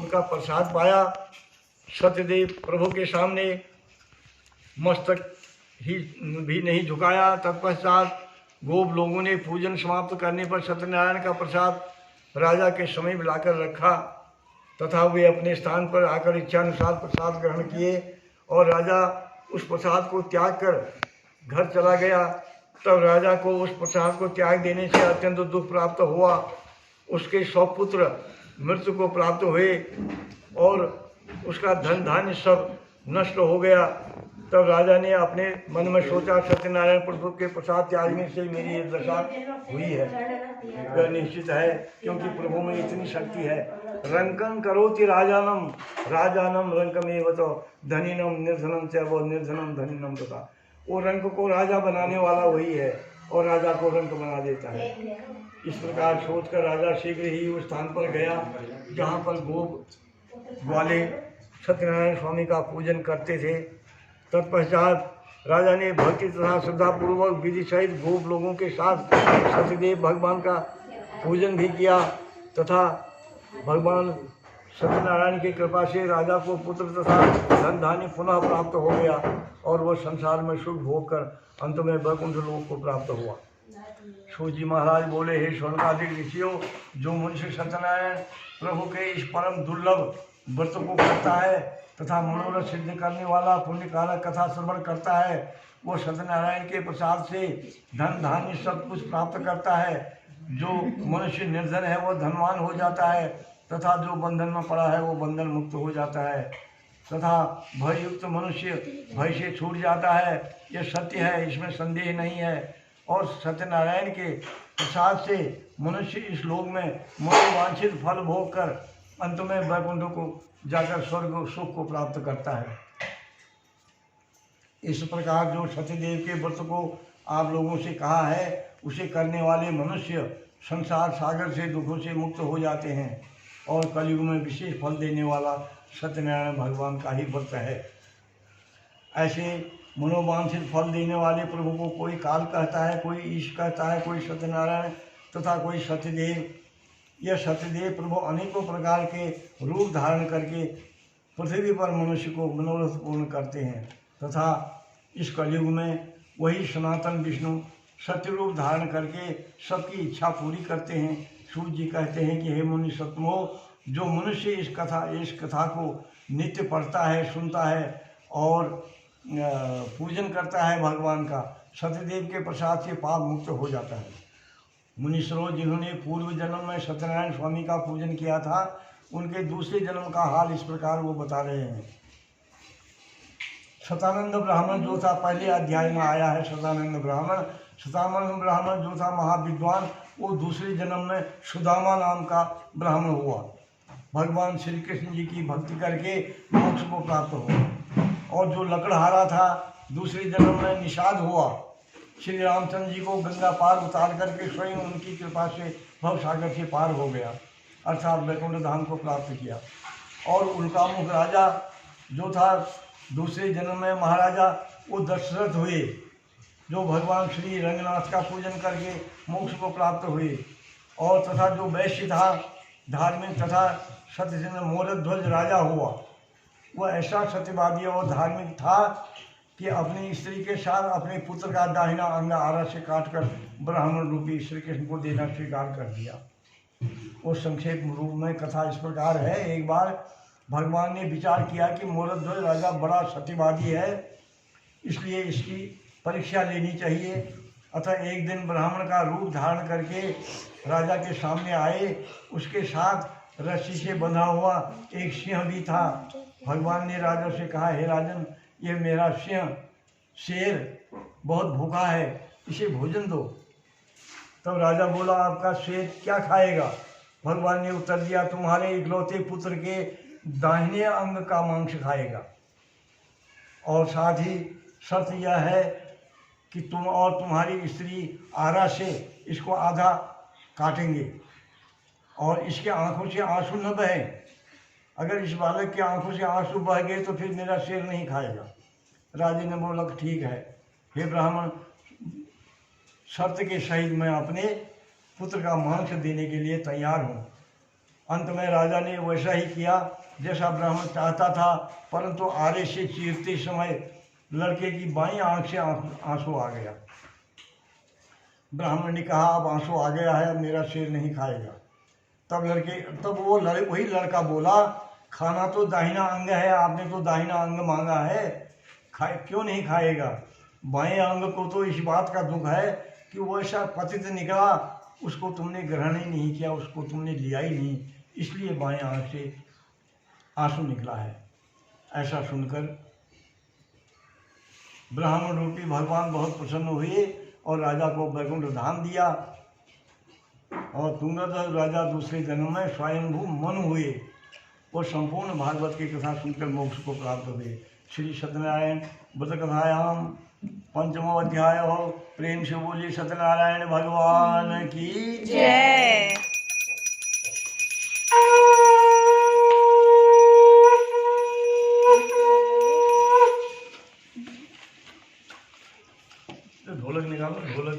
उनका प्रसाद पाया। सत्यदेव प्रभु के सामने मस्तक ही भी नहीं झुकाया। तत्पश्चात गोप लोगों ने पूजन समाप्त करने पर सत्यनारायण का प्रसाद राजा के समीप लाकर रखा तथा वे अपने स्थान पर आकर इच्छानुसार प्रसाद ग्रहण किए और राजा उस प्रसाद को त्याग कर घर चला गया। तब राजा को उस प्रसाद को त्याग देने से अत्यंत दुख प्राप्त हुआ। उसके 100 पुत्र मृत्यु को प्राप्त हुए और उसका धन धान्य सब नष्ट हो गया। तब राजा ने अपने मन में सोचा, सत्यनारायण प्रभु के प्रसाद त्यागने से मेरी ये दशा हुई है। यह निश्चित है क्योंकि प्रभु में इतनी शक्ति है। रंकं करोति राजानम राजानम रंकमेव तो धनिनम निर्धनम च वो निर्धनम धनिनम तथा। वो रंक को राजा बनाने वाला वही है और राजा को रंक बना देता है। इस प्रकार सोचकर राजा शीघ्र ही उस स्थान पर गया जहाँ पर गोप वाले सत्यनारायण स्वामी का पूजन करते थे। तत्पश्चात राजा ने भक्ति तथा श्रद्धापूर्वक विधि सहित गोप लोगों के साथ सत्यदेव भगवान का पूजन भी किया तथा भगवान सत्यनारायण की कृपा से राजा को पुत्र तथा धन धान्य पुनः प्राप्त हो गया और वह संसार में सुख भोग कर अंत में वैकुंठ लोक को प्राप्त हुआ। सूजी महाराज बोले, हे स्वर्गाधिक ऋषियों, जो मनुष्य सत्यनारायण प्रभु के इस परम दुर्लभ व्रत को करता है तथा मनोरथ सिद्ध करने वाला पुण्यकारक कथा श्रवण करता है, वो सत्यनारायण के प्रसाद से धन धान्य सब कुछ प्राप्त करता है। जो मनुष्य निर्धन है वो धनवान हो जाता है तथा जो बंधन में पड़ा है वो बंधन मुक्त हो जाता है तथा भययुक्त मनुष्य भय से छूट जाता है। यह सत्य है, इसमें संदेह नहीं है। और सत्यनारायण के प्रसाद से मनुष्य इस लोक में मनोवांछित फल भोग कर अंत में वैकुंठ को जाकर स्वर्ग सुख को प्राप्त करता है। इस प्रकार जो सत्यदेव के व्रत को आप लोगों से कहा है उसे करने वाले मनुष्य संसार सागर से दुखों से मुक्त हो जाते हैं और कलयुग में विशेष फल देने वाला सत्यनारायण भगवान का ही व्रत है। ऐसे मनोवांछित फल देने वाले प्रभु को कोई काल कहता है, कोई ईश कहता है, कोई सत्यनारायण तथा कोई सत्यदेव। यह सत्यदेव प्रभु अनेकों प्रकार के रूप धारण करके पृथ्वी पर मनुष्य को मनोरथ पूर्ण करते हैं तथा इस कलयुग में वही सनातन विष्णु सत्य रूप धारण करके सबकी इच्छा पूरी करते हैं। सूर्य जी कहते हैं कि हे मुनि सत्मो, जो मनुष्य इस कथा को नित्य पढ़ता है, सुनता है और पूजन करता है भगवान का, सत्यदेव के प्रसाद से पाप मुक्त हो जाता है। मुनीश्वरों, जिन्होंने पूर्व जन्म में सत्यनारायण स्वामी का पूजन किया था, उनके दूसरे जन्म का हाल इस प्रकार वो बता रहे हैं। शतानंद ब्राह्मण जो था, पहले अध्याय में आया है शतानंद ब्राह्मण जो था महाविद्वान, वो दूसरे जन्म में सुदामा नाम का ब्राह्मण हुआ। भगवान श्री कृष्ण जी की भक्ति करके मोक्ष को प्राप्त हुआ। और जो लकड़हारा था, दूसरे जन्म में निषाद हुआ। श्री रामचंद्र जी को गंगा पार उतार करके स्वयं उनकी कृपा से भव सागर से पार हो गया, अर्थात वैकुंठ धाम को प्राप्त किया। और उल्कामुख राजा जो था, दूसरे जन्म में महाराजा, वो दशरथ हुए, जो भगवान श्री रंगनाथ का पूजन करके मोक्ष को प्राप्त हुए। और तथा जो वैश्य था, धार्मिक तथा सत्यजन मोरध्वज राजा हुआ, वह ऐसा सत्यवादी और धार्मिक था कि अपनी स्त्री के साथ अपने पुत्र का दाहिना अंग आरा से काटकर ब्राह्मण रूपी श्री कृष्ण को देना स्वीकार कर दिया। उस संक्षेप रूप में कथा इस प्रकार है। एक बार भगवान ने विचार किया कि मोरध्वज राजा बड़ा सत्यवादी है, इसलिए इसकी परीक्षा लेनी चाहिए। अतः एक दिन ब्राह्मण का रूप धारण करके राजा के सामने आए। उसके साथ रस्सी से बंधा हुआ एक सिंह भी था। भगवान ने राजा से कहा, हे राजन, ये मेरा सिंह शेर बहुत भूखा है, इसे भोजन दो। तब राजा बोला, आपका शेर क्या खाएगा? भगवान ने उत्तर दिया, तुम्हारे इकलौते पुत्र के दाहिने अंग का मांस खाएगा। और साथ ही शर्त यह है कि तुम और तुम्हारी स्त्री आरा से इसको आधा काटेंगे और इसके आंखों से आंसू न बहे। अगर इस बालक के आंखों से आंसू बह गए तो फिर मेरा शेर नहीं खाएगा। राजा ने बोला, ठीक है, हे ब्राह्मण, शर्त के सहित मैं अपने पुत्र का मांस देने के लिए तैयार हूँ। अंत में राजा ने वैसा ही किया जैसा ब्राह्मण चाहता था, परंतु आरे से चीरते समय लड़के की बाईं आंख से आंसू आ गया। ब्राह्मण ने कहा अब आंसू आ गया है, अब मेरा शेर नहीं खाएगा। तब वही लड़का बोला, खाना तो दाहिना अंग है, आपने तो दाहिना अंग मांगा है, क्यों नहीं खाएगा? बाएं अंग को तो इस बात का दुख है कि वो ऐसा पतित निकला, उसको तुमने ग्रहण ही नहीं किया, उसको तुमने लिया ही नहीं, इसलिए बाएं आंख से आंसू निकला है। ऐसा सुनकर ब्राह्मण रूपी भगवान बहुत प्रसन्न हुए और राजा को वैकुंठ धाम दिया। और तुंगध्वज राजा दूसरे जन्म में स्वयंभू मनु हुए। वो संपूर्ण भागवत की कथा सुनकर मोक्ष को प्राप्त हुए। श्री सत्यनारायण व्रत कथायाम पंचमो अध्याय हो। प्रेम से बोलिए सत्यनारायण भगवान की जय। ढोलक निकालो, ढोलक।